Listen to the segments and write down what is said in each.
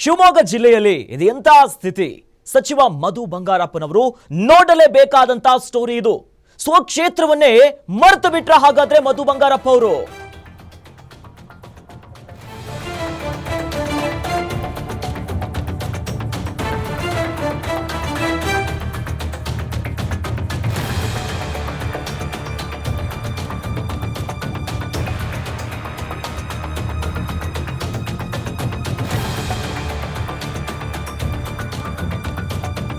ಶಿವಮೊಗ್ಗ ಜಿಲ್ಲೆಯಲ್ಲಿ ಇದೆಂತ ಸ್ಥಿತಿ? ಸಚಿವ ಮಧು ಬಂಗಾರಪ್ಪನವರು ನೋಡಲೇಬೇಕಾದಂತ ಸ್ಟೋರಿ ಇದು. ಸ್ವಕ್ಷೇತ್ರವನ್ನೇ ಮರೆತು ಬಿಟ್ರ ಹಾಗಾದ್ರೆ ಮಧು ಬಂಗಾರಪ್ಪ ಅವರು?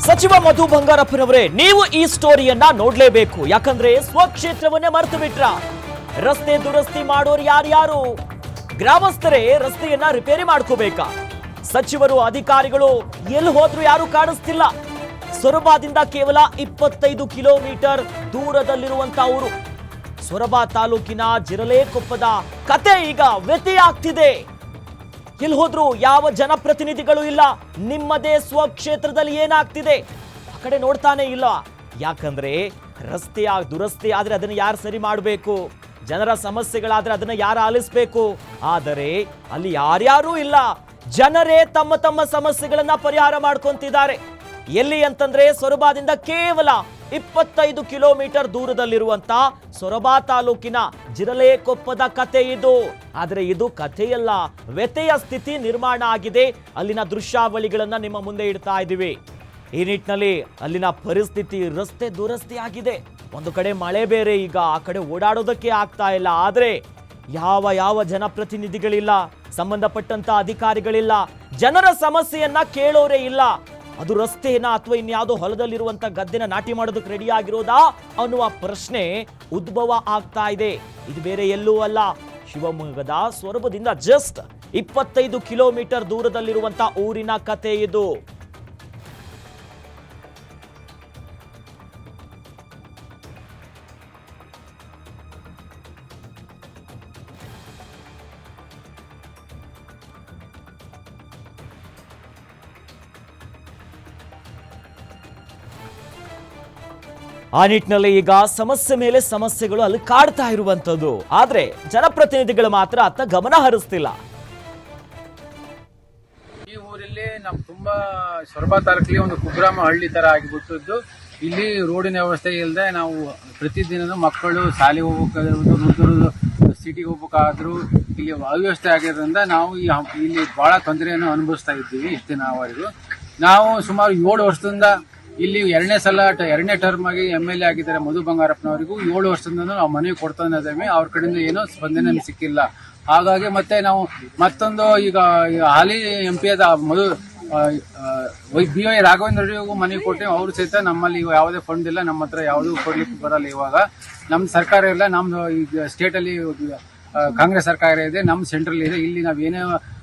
ಸಚಿವ ಮಧು ಬಂಗಾರಪ್ಪನವರೇ, ನೀವು ಈ ಸ್ಟೋರಿಯನ್ನ ನೋಡ್ಲೇಬೇಕು. ಯಾಕಂದ್ರೆ ಸ್ವಕ್ಷೇತ್ರವನ್ನೇ ಮರೆತು ಬಿಟ್ರ. ರಸ್ತೆ ದುರಸ್ತಿ ಮಾಡೋರು ಯಾರ್ಯಾರು? ಗ್ರಾಮಸ್ಥರೇ ರಸ್ತೆಯನ್ನ ರಿಪೇರಿ ಮಾಡ್ಕೋಬೇಕಾ? ಸಚಿವರು ಅಧಿಕಾರಿಗಳು ಎಲ್ಲಿ ಹೋದ್ರು ಯಾರು ಕಾಣಿಸ್ತಿಲ್ಲ. ಸೊರಬದಿಂದ ಕೇವಲ 25 ಕಿಲೋಮೀಟರ್ ದೂರದಲ್ಲಿರುವಂತ ಊರು. ಸೊರಬ ತಾಲೂಕಿನ ಜಿರಲೇಕೊಪ್ಪದ ಕತೆ ಈಗ ವ್ಯತ್ಯಾಗ್ತಿದೆ. ಎಲ್ಲಿ ಹೋದ್ರು ಯಾವ ಜನಪ್ರತಿನಿಧಿಗಳು ಇಲ್ಲ. ನಿಮ್ಮದೇ ಸ್ವಕ್ಷೇತ್ರದಲ್ಲಿ ಏನಾಗ್ತಿದೆ ಆ ಕಡೆ ನೋಡ್ತಾನೆ ಇಲ್ಲ. ಯಾಕಂದ್ರೆ ರಸ್ತೆಯ ದುರಸ್ತಿ ಆದ್ರೆ ಅದನ್ನ ಯಾರು ಸರಿ ಮಾಡಬೇಕು? ಜನರ ಸಮಸ್ಯೆಗಳಾದ್ರೆ ಅದನ್ನ ಯಾರು ಆಲಿಸಬೇಕು? ಆದರೆ ಅಲ್ಲಿ ಯಾರ್ಯಾರೂ ಇಲ್ಲ. ಜನರೇ ತಮ್ಮ ತಮ್ಮ ಸಮಸ್ಯೆಗಳನ್ನ ಪರಿಹಾರ ಮಾಡ್ಕೊಂತಿದ್ದಾರೆ. ಎಲ್ಲಿ ಅಂತಂದ್ರೆ ಸೊರಬದಿಂದ ಕೇವಲ 25 ಕಿಲೋಮೀಟರ್ ದೂರದಲ್ಲಿರುವಂತ ಸೊರಬ ತಾಲೂಕಿನ ಜಿರಲೇಕೊಪ್ಪದ ಕತೆ ಇದು. ಆದ್ರೆ ಇದು ಕಥೆಯಲ್ಲ, ವ್ಯಥೆಯ ಸ್ಥಿತಿ ನಿರ್ಮಾಣ ಆಗಿದೆ. ಅಲ್ಲಿನ ದೃಶ್ಯಾವಳಿಗಳನ್ನ ನಿಮ್ಮ ಮುಂದೆ ಇಡ್ತಾ ಇದ್ದೀವಿ. ಈ ನಿಟ್ಟಿನಲ್ಲಿ ಅಲ್ಲಿನ ಪರಿಸ್ಥಿತಿ ರಸ್ತೆ ದುರಸ್ತಿ ಆಗಿದೆ. ಒಂದು ಕಡೆ ಮಳೆ ಬೇರೆ, ಈಗ ಆ ಕಡೆ ಓಡಾಡೋದಕ್ಕೆ ಆಗ್ತಾ ಇಲ್ಲ. ಆದ್ರೆ ಯಾವ ಜನಪ್ರತಿನಿಧಿಗಳಿಲ್ಲ, ಸಂಬಂಧಪಟ್ಟಂತ ಅಧಿಕಾರಿಗಳಿಲ್ಲ, ಜನರ ಸಮಸ್ಯೆಯನ್ನ ಕೇಳೋರೇ ಇಲ್ಲ. ಅದು ರಸ್ತೆಯನ್ನ ಅಥವಾ ಇನ್ಯಾವುದೋ ಹೊಲದಲ್ಲಿರುವಂತ ಗದ್ದೆನ ನಾಟಿ ಮಾಡೋದಕ್ಕೆ ರೆಡಿ ಆಗಿರೋದಾ ಅನ್ನುವ ಪ್ರಶ್ನೆ ಉದ್ಭವ ಆಗ್ತಾ ಇದೆ. ಇದು ಬೇರೆ ಎಲ್ಲೂ ಅಲ್ಲ, ಶಿವಮೊಗ್ಗದ ಸೊರಬದಿಂದ ಜಸ್ಟ್ 25 ಕಿಲೋಮೀಟರ್ ದೂರದಲ್ಲಿರುವಂತ ಊರಿನ ಕತೆ ಇದು. ಆ ನಿಟ್ಟಿನಲ್ಲಿ ಈಗ ಸಮಸ್ಯೆ ಮೇಲೆ ಸಮಸ್ಯೆಗಳು ಅಲ್ಲಿ ಕಾಡ್ತಾ ಇರುವಂತದ್ದು. ಆದ್ರೆ ಜನಪ್ರತಿನಿಧಿಗಳು ಮಾತ್ರ ಅತ್ತ ಗಮನ ಹರಿಸ್ತಿಲ್ಲ. ಈ ಊರಲ್ಲಿ ನಮ್ ತುಂಬಾ ಸೊರಬ ತಾಲೂಕಲ್ಲಿ ಒಂದು ಕುಗ್ರಾಮ ಹಳ್ಳಿ ತರ ಆಗಿಬಿಟ್ಟಿದ್ದು. ಇಲ್ಲಿ ರೋಡಿನ ವ್ಯವಸ್ಥೆ ಇಲ್ಲದೆ ನಾವು ಪ್ರತಿದಿನ ಮಕ್ಕಳು ಶಾಲೆಗೆ ಹೋಗ್ಬೇಕಾದ್ರು, ವೃದ್ಧರು ಸಿಟಿಗೆ ಹೋಗ್ಬೇಕಾದ್ರು ಇಲ್ಲಿ ಅವ್ಯವಸ್ಥೆ ಆಗಿರೋದ್ರಿಂದ ನಾವು ಇಲ್ಲಿ ಬಹಳ ತೊಂದರೆಯನ್ನು ಅನುಭವಿಸ್ತಾ ಇದ್ದೀವಿ. ಇಷ್ಟಿನವರೆಗೂ ನಾವು ಸುಮಾರು 7 ವರ್ಷದಿಂದ ಇಲ್ಲಿ ಎರಡನೇ ಟರ್ಮ್ ಆಗಿ MLA ಆಗಿದ್ದಾರೆ ಮಧು ಬಂಗಾರಪ್ಪನವರಿಗೂ 7 ವರ್ಷದಿಂದ ನಾವು ಮನವಿ ಕೊಡ್ತಾ ಇದ್ದೇವೆ. ಅವ್ರ ಕಡೆಯಿಂದ ಏನೋ ಸ್ಪಂದನೆ ಸಿಕ್ಕಿಲ್ಲ. ಹಾಗಾಗಿ ಮತ್ತೆ ನಾವು ಮತ್ತೊಂದು ಈಗ ಹಾಲಿ MP ಆದ ಮಧು BY ರಾಘವೇಂದ್ರರಿಗೂ ಮನವಿ ಕೊಟ್ಟೆ. ಅವರು ಸಹಿತ ನಮ್ಮಲ್ಲಿ ಯಾವುದೇ ಫಂಡ್ ಇಲ್ಲ, ನಮ್ಮ ಹತ್ರ ಯಾವುದೂ ಕೊಡ್ಲಿಕ್ಕೆ ಬರಲ್ಲ. ಇವಾಗ ನಮ್ಮ ಸರ್ಕಾರ ಇಲ್ಲ, ನಮ್ದು ಈಗ ಸ್ಟೇಟ್ ಅಲ್ಲಿ ಕಾಂಗ್ರೆಸ್ ಸರ್ಕಾರ ಇದೆ, ನಮ್ಮ ಸೆಂಟ್ರಲ್ ಇದೆ. ಇಲ್ಲಿ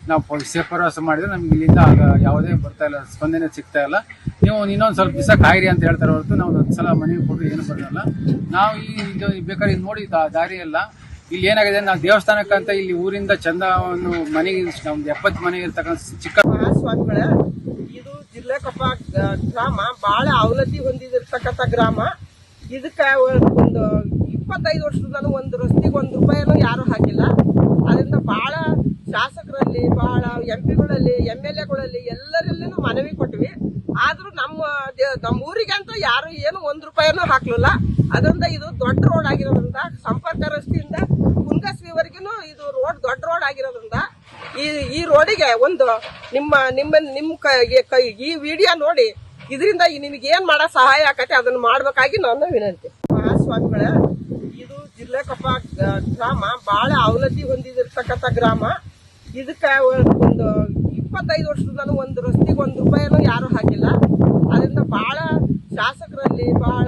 ನಾವು ಸೇರ್ಪರಾಸ ಮಾಡಿದ್ರೆ ನಮ್ಗೆ ಇಲ್ಲಿಂದ ಯಾವುದೇ ಬರ್ತಾ ಇಲ್ಲ, ಸ್ಪಂದನೆ ಸಿಗ್ತಾ ಇಲ್ಲ. ನೀವು ಇನ್ನೊಂದು ಸ್ವಲ್ಪ ದಿವಸ ಕಾಯಿರಿ ಅಂತ ಹೇಳ್ತಾರೆ ಹೊರತು ನಾವು ಒಂದ್ಸಲ ಮನವಿ ಕೊಟ್ಟರು ಏನು ಬರಲ್ಲ. ನಾವು ಇದು ಬೇಕಾದ್ರೆ ಇದು ನೋಡಿ ದಾರಿ ಎಲ್ಲ ಇಲ್ಲಿ ಏನಾಗಿದೆ, ನಾವು ದೇವಸ್ಥಾನಕ್ಕಂತ ಇಲ್ಲಿ ಊರಿಂದ ಚಂದವನ್ನು ಮನೆಗೆ ನಮ್ದು 70 ಮನೆ ಇರ್ತಕ್ಕಂಥ ಚಿಕ್ಕ ಸ್ವಾಮಿಗಳ ಇದು ಜಿರಲೇಕೊಪ್ಪ ಗ್ರಾಮ ಬಹಳ ಅವನತಿ ಹೊಂದಿದಿರ್ತಕ್ಕಂಥ ಗ್ರಾಮ. ಇದಕ್ಕ ಒಂದು 25 ವರ್ಷದಿಂದ ಒಂದು ರಸ್ತೆಗೆ ₹1 ಯಾರು ಹಾಕಿಲ್ಲ. ಅದರಿಂದ ಬಹಳ ಶಾಸಕರಲ್ಲಿ, ಬಹಳ MP ಗಳಲ್ಲಿ, MLAಗಳಲ್ಲಿ ಎಲ್ಲರಲ್ಲಿನೂ ಮನವಿ ಕೊಟ್ವಿ. ಆದ್ರೂ ನಮ್ಮ ಊರಿಗೆ ಅಂತ ಯಾರು ಏನು ₹1 ಹಾಕ್ಲಿಲ್ಲ. ಅದರಿಂದ ಇದು ದೊಡ್ಡ ರೋಡ್ ಆಗಿರೋದ್ರಿಂದ, ಸಂಪರ್ಕ ರಸ್ತೆಯಿಂದ ಕುಂಗಸ್ವಿವರೆಗೂ ಇದು ರೋಡ್ ದೊಡ್ಡ ರೋಡ್ ಆಗಿರೋದ್ರಿಂದ ಈ ರೋಡಿಗೆ ಒಂದು ಈ ವಿಡಿಯೋ ನೋಡಿ ಇದರಿಂದ ನಿಮಗೆ ಏನ್ ಮಾಡೋ ಸಹಾಯ ಆಕತಿ ಅದನ್ನ ಮಾಡ್ಬೇಕಾಗಿ ನನ್ನ ವಿನಂತಿ. ಸ್ವಾಮಿಗಳ ಇದು ಜಿರಲೇಕೊಪ್ಪ ಗ್ರಾಮ ಬಹಳ ಅವನತಿ ಹೊಂದಿದಿರ್ತಕ್ಕಂಥ ಗ್ರಾಮ. ಇದಕ್ಕ ಒಂದು 25 ವರ್ಷದಿಂದ ಒಂದು ರಸ್ತೆಗೆ ₹1 ಯಾರು ಹಾಕಿಲ್ಲ. ಅದರಿಂದ ಬಹಳ ಶಾಸಕರಲ್ಲಿ, ಬಹಳ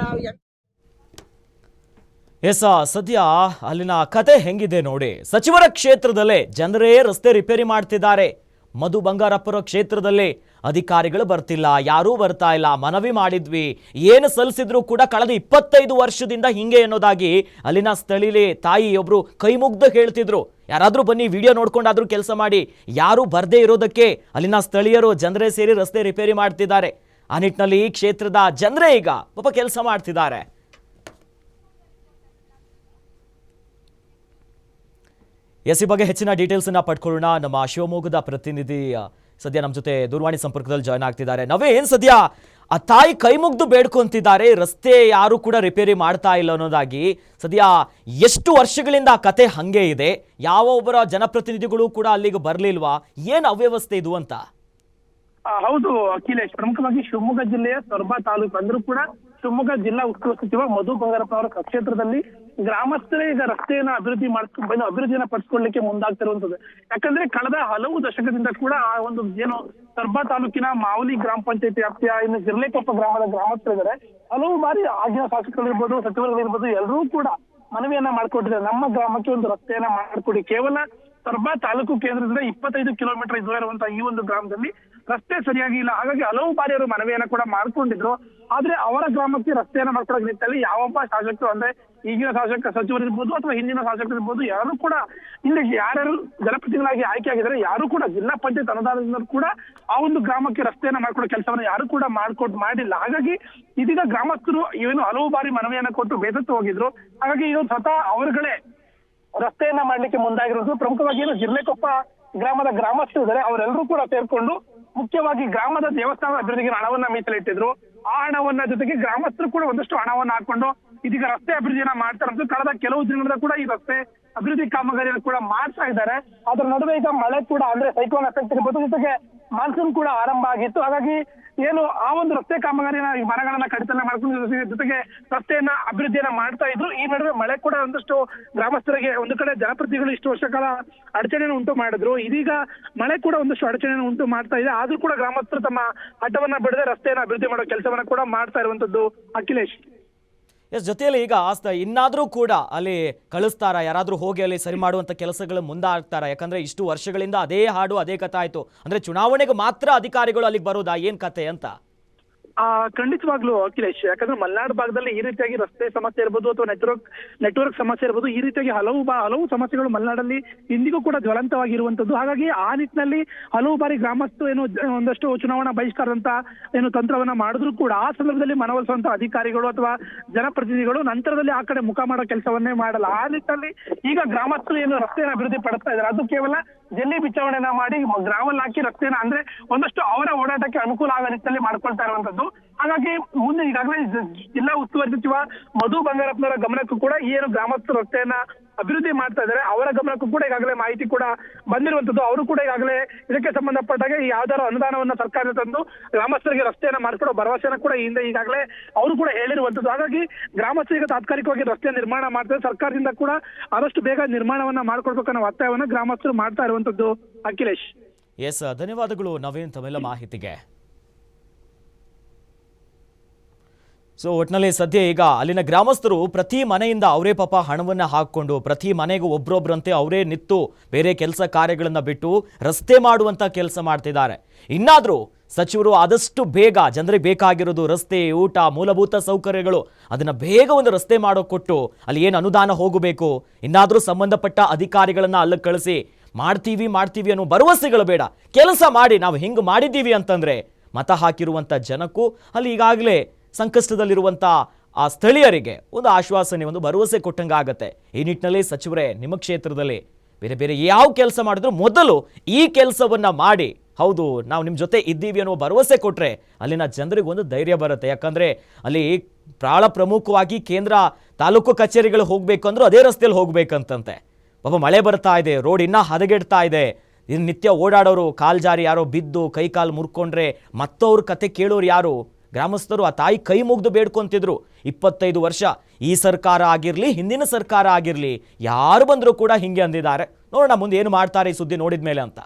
ಸದ್ಯ ಅಲ್ಲಿನ ಕತೆ ಹೆಂಗಿದೆ ನೋಡಿ. ಸಚಿವರ ಕ್ಷೇತ್ರದಲ್ಲೇ ಜನರೇ ರಸ್ತೆ ರಿಪೇರಿ ಮಾಡ್ತಿದ್ದಾರೆ. ಮಧು ಬಂಗಾರಪ್ಪರ ಕ್ಷೇತ್ರದಲ್ಲಿ ಅಧಿಕಾರಿಗಳು ಬರ್ತಿಲ್ಲ, ಯಾರೂ ಬರ್ತಾ ಇಲ್ಲ. ಮನವಿ ಮಾಡಿದ್ವಿ, ಏನು ಸಲ್ಲಿಸಿದ್ರು ಕೂಡ ಕಳೆದ 25 ವರ್ಷದಿಂದ ಹಿಂಗೆ ಅನ್ನೋದಾಗಿ ಅಲ್ಲಿನ ಸ್ಥಳೀಯ ತಾಯಿ ಒಬ್ರು ಕೈ ಮುಗ್ದು ಹೇಳ್ತಿದ್ರು. ಯಾರಾದ್ರೂ ಬನ್ನಿ ವಿಡಿಯೋ ನೋಡ್ಕೊಂಡಾದ್ರೂ ಕೆಲಸ ಮಾಡಿ. ಯಾರು ಬರ್ದೇ ಇರೋದಕ್ಕೆ ಅಲ್ಲಿನ ಸ್ಥಳೀಯರು ಜನರೇ ಸೇರಿ ರಸ್ತೆ ರಿಪೇರಿ ಮಾಡ್ತಿದ್ದಾರೆ. ಆ ನಿಟ್ಟಿನಲ್ಲಿ ಈ ಕ್ಷೇತ್ರದ ಜನರೇ ಈಗ ಪಾಪ ಕೆಲಸ ಮಾಡ್ತಿದ್ದಾರೆ. ಈ ಬಗ್ಗೆ ಹೆಚ್ಚಿನ ಡೀಟೇಲ್ಸ್ ಅನ್ನ ಪಡ್ಕೊಳ್ಳೋಣ. ನಮ್ಮ ಶಿವಮೊಗ್ಗದ ಪ್ರತಿನಿಧಿ ಸದ್ಯ ನಮ್ಮ ಜೊತೆ ದೂರವಾಣಿ ಸಂಪರ್ಕದಲ್ಲಿ ಜಾಯ್ನ್ ಆಗ್ತಿದ್ದಾರೆ. ನವೀನ್, ಸದ್ಯ ಆ ತಾಯಿ ಕೈ ಮುಗ್ದು ಬೇಡ್ಕೊಂತಿದ್ದಾರೆ, ರಸ್ತೆ ಯಾರು ಕೂಡ ರಿಪೇರಿ ಮಾಡ್ತಾ ಇಲ್ಲ ಅನ್ನೋದಾಗಿ. ಸದ್ಯ ಎಷ್ಟು ವರ್ಷಗಳಿಂದ ಆ ಕತೆ ಹಂಗೆ ಇದೆ? ಯಾವ ಒಬ್ಬರ ಜನಪ್ರತಿನಿಧಿಗಳು ಕೂಡ ಅಲ್ಲಿಗೆ ಬರ್ಲಿಲ್ವಾ? ಏನ್ ಅವ್ಯವಸ್ಥೆ ಇದು ಅಂತ? ಹೌದು ಅಖಿಲೇಶ್, ಪ್ರಮುಖವಾಗಿ ಶಿವಮೊಗ್ಗ ಜಿಲ್ಲೆಯ ಸೊರಬ ತಾಲೂಕು ಅಂದ್ರೂ ಕೂಡ ಶಿವಮೊಗ್ಗ ಜಿಲ್ಲಾ ಉಸ್ತುವಾರಿ ಸಚಿವ ಮಧು ಬಂಗಾರಪ್ಪ ಅವರ ಕ್ಷೇತ್ರದಲ್ಲಿ ಗ್ರಾಮಸ್ಥರೇ ಈಗ ರಸ್ತೆಯನ್ನ ಅಭಿವೃದ್ಧಿಯನ್ನ ಪಡಿಸ್ಕೊಳ್ಳಿಕ್ಕೆ ಮುಂದಾಗ್ತಿರುವಂತದ್ದು. ಯಾಕಂದ್ರೆ ಕಳೆದ ಹಲವು ದಶಕದಿಂದ ಕೂಡ ಆ ಒಂದು ಏನು ಸೊರಬ ತಾಲೂಕಿನ ಮಾವಲಿ ಗ್ರಾಮ ಪಂಚಾಯತಿ ವ್ಯಾಪ್ತಿಯ ಇನ್ನು ಜಿರ್ಲೆಕೊಪ್ಪ ಗ್ರಾಮದ ಗ್ರಾಮಸ್ಥರಿದ್ದಾರೆ. ಹಲವು ಬಾರಿ ಆಗಿನ ಶಾಸಕರಿರ್ಬೋದು, ಸಚಿವರುಗಳಿರ್ಬೋದು, ಎಲ್ಲರೂ ಕೂಡ ಮನವಿಯನ್ನ ಮಾಡ್ಕೊಟ್ಟಿದ್ದಾರೆ. ನಮ್ಮ ಗ್ರಾಮಕ್ಕೆ ಒಂದು ರಸ್ತೆಯನ್ನ ಮಾಡ್ಕೊಡಿ. ಕೇವಲ ಸೊರಬ ತಾಲೂಕು ಕೇಂದ್ರದಿಂದ 25 ಕಿಲೋಮೀಟರ್ ದೂರ ಇರುವಂತಹ ಈ ಒಂದು ಗ್ರಾಮದಲ್ಲಿ ರಸ್ತೆ ಸರಿಯಾಗಿ ಇಲ್ಲ. ಹಾಗಾಗಿ ಹಲವು ಬಾರಿ ಅವರು ಮನವಿಯನ್ನ ಕೂಡ ಮಾಡ್ಕೊಂಡಿದ್ರು. ಆದ್ರೆ ಅವರ ಗ್ರಾಮಕ್ಕೆ ರಸ್ತೆಯನ್ನ ಮಾಡ್ಕೊಳಕ್ ನಿಟ್ಟಲ್ಲಿ ಯಾವೊಬ್ಬ ಶಾಸಕರು, ಅಂದ್ರೆ ಈಗಿನ ಸಚಿವರಿರ್ಬೋದು ಅಥವಾ ಹಿಂದಿನ ಶಾಸಕರಿರ್ಬೋದು, ಯಾರು ಕೂಡ ಇಲ್ಲಿ ಯಾರ್ಯಾರು ಜನಪ್ರತಿನಿಧಿಗಳಾಗಿ ಆಯ್ಕೆ ಆಗಿದ್ದಾರೆ ಯಾರು ಕೂಡ ಜಿಲ್ಲಾ ಪಂಚಾಯತ್ ಅನುದಾನದಿಂದ ಕೂಡ ಆ ಒಂದು ಗ್ರಾಮಕ್ಕೆ ರಸ್ತೆಯನ್ನ ಮಾಡ್ಕೊಡೋ ಕೆಲಸವನ್ನ ಯಾರು ಕೂಡ ಮಾಡಿಲ್ಲ. ಹಾಗಾಗಿ ಇದೀಗ ಗ್ರಾಮಸ್ಥರು ಏನು ಹಲವು ಬಾರಿ ಮನವಿಯನ್ನ ಕೊಟ್ಟು ಬೇಸತ್ತು ಹೋಗಿದ್ರು. ಹಾಗಾಗಿ ಇದು ಸ್ವತಃ ಅವರುಗಳೇ ರಸ್ತೆಯನ್ನ ಮಾಡ್ಲಿಕ್ಕೆ ಮುಂದಾಗಿರೋದು. ಪ್ರಮುಖವಾಗಿ ಏನು ಜಿರ್ಲೆಕೊಪ್ಪ ಗ್ರಾಮದ ಗ್ರಾಮಸ್ಥರು ಇದ್ದಾರೆ, ಅವರೆಲ್ಲರೂ ಕೂಡ ಸೇರ್ಕೊಂಡು ಮುಖ್ಯವಾಗಿ ಗ್ರಾಮದ ದೇವಸ್ಥಾನದ ಅಭಿವೃದ್ಧಿಗೆ ಹಣವನ್ನ ಮೀಸಲಿಟ್ಟಿದ್ರು. ಆ ಹಣವನ್ನ ಜೊತೆಗೆ ಗ್ರಾಮಸ್ಥರು ಕೂಡ ಒಂದಷ್ಟು ಹಣವನ್ನ ಹಾಕೊಂಡು ಇದೀಗ ರಸ್ತೆ ಅಭಿವೃದ್ಧಿಯನ್ನ ಮಾಡ್ತಾರೆ. ಕಳೆದ ಕೆಲವು ದಿನಗಳಿಂದ ಕೂಡ ಈ ರಸ್ತೆ ಅಭಿವೃದ್ಧಿ ಕಾಮಗಾರಿಯನ್ನು ಕೂಡ ಮಾಡ್ತಾ ಇದ್ದಾರೆ. ಅದರ ನಡುವೆ ಈಗ ಮಳೆ ಕೂಡ, ಅಂದ್ರೆ ಸೈಕ್ಲೋನ್ ಎಫೆಕ್ಟ್ ಇರ್ಬೋದು, ಜೊತೆಗೆ ಮಾನ್ಸೂನ್ ಕೂಡ ಆರಂಭ ಆಗಿತ್ತು. ಹಾಗಾಗಿ ಏನು ಆ ಒಂದು ರಸ್ತೆ ಕಾಮಗಾರಿನ ಮರಗಳನ್ನ ಕಡಿತನ ಮಾಡ್ಕೊಂಡು ಜೊತೆಗೆ ರಸ್ತೆಯನ್ನ ಅಭಿವೃದ್ಧಿಯನ್ನ ಮಾಡ್ತಾ ಇದ್ರು. ಈ ನಡುವೆ ಮಳೆ ಕೂಡ ಒಂದಷ್ಟು ಗ್ರಾಮಸ್ಥರಿಗೆ ಒಂದು ಕಡೆ ಜನಪ್ರತಿನಿಧಿಗಳು ಇಷ್ಟು ವರ್ಷ ಕಾಲ ಅಡಚಣೆಯನ್ನು ಉಂಟು ಮಾಡಿದ್ರು. ಇದೀಗ ಮಳೆ ಕೂಡ ಒಂದಷ್ಟು ಅಡಚಣೆಯನ್ನು ಉಂಟು ಮಾಡ್ತಾ ಇದೆ. ಆದ್ರೂ ಕೂಡ ಗ್ರಾಮಸ್ಥರು ತಮ್ಮ ಹಠವನ್ನ ಬಿಡದೆ ರಸ್ತೆಯನ್ನ ಅಭಿವೃದ್ಧಿ ಮಾಡೋ ಕೆಲಸವನ್ನ ಕೂಡ ಮಾಡ್ತಾ ಇರುವಂತದ್ದು ಅಖಿಲೇಶ್. ಜೊತೆಯಲ್ಲಿ ಈಗ ಇನ್ನಾದ್ರೂ ಕೂಡ ಅಲ್ಲಿ ಕಳಿಸ್ತಾರ, ಯಾರಾದ್ರೂ ಹೋಗಿ ಅಲ್ಲಿ ಸರಿ ಮಾಡುವಂತ ಕೆಲಸಗಳು ಮುಂದಾಗ್ತಾರ? ಯಾಕಂದ್ರೆ ಇಷ್ಟು ವರ್ಷಗಳಿಂದ ಅದೇ ಹಾಡು ಅದೇ ಕಥೆ ಆಯ್ತು. ಅಂದ್ರೆ ಚುನಾವಣೆಗೆ ಮಾತ್ರ ಅಧಿಕಾರಿಗಳು ಅಲ್ಲಿಗೆ ಬರೋದಾ, ಏನ್ ಕತೆ ಅಂತ? ಖಂಡಿತವಾಗ್ಲೂ ಅಖಿಲೇಶ್, ಯಾಕಂದ್ರೆ ಮಲೆನಾಡು ಭಾಗದಲ್ಲಿ ಈ ರೀತಿಯಾಗಿ ರಸ್ತೆ ಸಮಸ್ಯೆ ಇರ್ಬೋದು ಅಥವಾ ನೆಟ್ವರ್ಕ್ ಸಮಸ್ಯೆ ಇರ್ಬೋದು, ಈ ರೀತಿಯಾಗಿ ಹಲವು ಸಮಸ್ಯೆಗಳು ಮಲೆನಾಡಲ್ಲಿ ಇಂದಿಗೂ ಕೂಡ ಜ್ವಲಂತವಾಗಿರುವಂತದ್ದು. ಹಾಗಾಗಿ ಆ ನಿಟ್ಟಿನಲ್ಲಿ ಹಲವು ಬಾರಿ ಗ್ರಾಮಸ್ಥರು ಏನು ಒಂದಷ್ಟು ಚುನಾವಣಾ ಬಹಿಷ್ಕಾರದಂತ ಏನು ತಂತ್ರವನ್ನ ಮಾಡಿದ್ರು ಕೂಡ ಆ ಸಂದರ್ಭದಲ್ಲಿ ಮನವೊಲಿಸುವಂತ ಅಧಿಕಾರಿಗಳು ಅಥವಾ ಜನಪ್ರತಿನಿಧಿಗಳು ನಂತರದಲ್ಲಿ ಆ ಕಡೆ ಮುಖ ಮಾಡೋ ಕೆಲಸವನ್ನೇ ಮಾಡಲ್ಲ. ಆ ನಿಟ್ಟಿನಲ್ಲಿ ಈಗ ಗ್ರಾಮಸ್ಥರು ಏನು ರಸ್ತೆಯನ್ನು ಅಭಿವೃದ್ಧಿ ಪಡಿಸ್ತಾ ಇದ್ದಾರೆ, ಅದು ಕೇವಲ ಜಲ್ಲಿ ಬಿಚ್ಚಾವಣೆನ ಮಾಡಿ ಗ್ರಾಮಲ್ಲಿ ಹಾಕಿ ರಸ್ತೆನ, ಅಂದ್ರೆ ಒಂದಷ್ಟು ಅವರ ಓಡಾಟಕ್ಕೆ ಅನುಕೂಲ ಆಗೋ ನಿಟ್ಟಿನಲ್ಲಿ ಮಾಡ್ಕೊಳ್ತಾ ಇರುವಂತದ್ದು. ಹಾಗಾಗಿ ಮುಂದೆ ಈಗಾಗಲೇ ಜಿಲ್ಲಾ ಉಸ್ತುವಾರಿ ಸಚಿವ ಮಧು ಬಂಗಾರಪ್ಪನವರ ಗಮನಕ್ಕೂ ಕೂಡ ಏನು ಗ್ರಾಮಸ್ಥರು ರಸ್ತೆಯನ್ನ ಅಭಿವೃದ್ಧಿ ಮಾಡ್ತಾ ಇದ್ದಾರೆ ಅವರ ಗಮನಕ್ಕೂ ಕೂಡ ಈಗಾಗಲೇ ಮಾಹಿತಿ ಕೂಡ ಬಂದಿರುವಂತದ್ದು. ಅವರು ಕೂಡ ಈಗಾಗಲೇ ಇದಕ್ಕೆ ಸಂಬಂಧಪಟ್ಟಾಗ ಯಾವ್ದಾರು ಅನುದಾನವನ್ನ ಸರ್ಕಾರ ತಂದು ಗ್ರಾಮಸ್ಥರಿಗೆ ರಸ್ತೆಯನ್ನ ಮಾಡ್ಕೊಡೋ ಭರವಸೆನ ಕೂಡ ಹಿಂದೆ ಈಗಾಗಲೇ ಅವರು ಕೂಡ ಹೇಳಿರುವಂತದ್ದು. ಹಾಗಾಗಿ ಗ್ರಾಮಸ್ಥರಿಗೆ ತಾತ್ಕಾಲಿಕವಾಗಿ ರಸ್ತೆ ನಿರ್ಮಾಣ ಮಾಡ್ತಾರೆ. ಸರ್ಕಾರದಿಂದ ಕೂಡ ಆದಷ್ಟು ಬೇಗ ನಿರ್ಮಾಣವನ್ನ ಮಾಡ್ಕೊಡ್ಬೇಕನ್ನೋ ಒತ್ತಾಯವನ್ನ ಗ್ರಾಮಸ್ಥರು ಮಾಡ್ತಾ ಇರುವಂತದ್ದು ಅಖಿಲೇಶ್. ಎಸ್, ಧನ್ಯವಾದಗಳು ನವೀನ್ ತಮ್ಮೆಲ್ಲ ಮಾಹಿತಿಗೆ. ಸೊ ಒಟ್ಟಿನಲ್ಲಿ ಸದ್ಯ ಈಗ ಅಲ್ಲಿನ ಗ್ರಾಮಸ್ಥರು ಪ್ರತಿ ಮನೆಯಿಂದ ಅವರೇ ಪಾಪ ಹಣವನ್ನು ಹಾಕ್ಕೊಂಡು ಪ್ರತಿ ಮನೆಗೂ ಒಬ್ರೊಬ್ರಂತೆ ಅವರೇ ನಿಂತು ಬೇರೆ ಕೆಲಸ ಕಾರ್ಯಗಳನ್ನು ಬಿಟ್ಟು ರಸ್ತೆ ಮಾಡುವಂಥ ಕೆಲಸ ಮಾಡ್ತಿದ್ದಾರೆ. ಇನ್ನಾದರೂ ಸಚಿವರು ಆದಷ್ಟು ಬೇಗ ಜನರಿಗೆ ಬೇಕಾಗಿರೋದು ರಸ್ತೆ, ಊಟ, ಮೂಲಭೂತ ಸೌಕರ್ಯಗಳು, ಅದನ್ನು ಬೇಗ ಒಂದು ರಸ್ತೆ ಮಾಡೋ ಕೊಟ್ಟು ಅಲ್ಲಿ ಏನು ಅನುದಾನ ಹೋಗಬೇಕು, ಇನ್ನಾದರೂ ಸಂಬಂಧಪಟ್ಟ ಅಧಿಕಾರಿಗಳನ್ನು ಅಲ್ಲಿಗೆ ಕಳಿಸಿ ಮಾಡ್ತೀವಿ ಅನ್ನೋ ಭರವಸೆಗಳು ಬೇಡ, ಕೆಲಸ ಮಾಡಿ ನಾವು ಹಿಂಗೆ ಮಾಡಿದ್ದೀವಿ ಅಂತಂದರೆ ಮತ ಹಾಕಿರುವಂಥ ಜನಕ್ಕೂ ಅಲ್ಲಿ ಈಗಾಗಲೇ ಸಂಕಷ್ಟದಲ್ಲಿರುವಂಥ ಆ ಸ್ಥಳೀಯರಿಗೆ ಒಂದು ಆಶ್ವಾಸನೆ, ಒಂದು ಭರವಸೆ ಕೊಟ್ಟಂಗಾಗತ್ತೆ. ಈ ನಿಟ್ಟಿನಲ್ಲಿ ಸಚಿವರೇ ನಿಮ್ಮ ಕ್ಷೇತ್ರದಲ್ಲಿ ಬೇರೆ ಬೇರೆ ಯಾವ ಕೆಲಸ ಮಾಡಿದ್ರು ಮೊದಲು ಈ ಕೆಲಸವನ್ನು ಮಾಡಿ, ಹೌದು ನಾವು ನಿಮ್ಮ ಜೊತೆ ಇದ್ದೀವಿ ಅನ್ನೋ ಭರವಸೆ ಕೊಟ್ಟರೆ ಅಲ್ಲಿನ ಜನರಿಗೆ ಒಂದು ಧೈರ್ಯ ಬರುತ್ತೆ. ಯಾಕಂದರೆ ಅಲ್ಲಿ ಭಾಳ ಪ್ರಮುಖವಾಗಿ ಕೇಂದ್ರ ತಾಲೂಕು ಕಚೇರಿಗಳು ಹೋಗಬೇಕು ಅಂದರೂ ಅದೇ ರಸ್ತೆಯಲ್ಲಿ ಹೋಗ್ಬೇಕಂತಂತೆ. ಪಾಪ ಮಳೆ ಬರ್ತಾ ಇದೆ, ರೋಡ್ ಇನ್ನೂ ಹದಗೆಡ್ತಾ ಇದೆ. ಇನ್ನು ನಿತ್ಯ ಓಡಾಡೋರು ಕಾಲು ಜಾರಿ ಯಾರೋ ಬಿದ್ದು ಕೈ ಕಾಲು ಮುರ್ಕೊಂಡ್ರೆ ಮತ್ತವ್ರ ಕತೆ ಕೇಳೋರು ಯಾರು? ಗ್ರಾಮಸ್ಥರು ಆ ತಾಯಿ ಕೈ ಮುಗ್ದು ಬೇಡ್ಕೊಂತಿದ್ರು. 25 ವರ್ಷ ಈ ಸರ್ಕಾರ ಆಗಿರಲಿ ಹಿಂದಿನ ಸರ್ಕಾರ ಆಗಿರಲಿ ಯಾರು ಬಂದರೂ ಕೂಡ ಹಿಂಗೆ ಅಂದಿದ್ದಾರೆ. ನೋಡೋಣ ಮುಂದೆ ಏನು ಮಾಡ್ತಾರೆ ಈ ಸುದ್ದಿ ನೋಡಿದ ಮೇಲೆ ಅಂತ.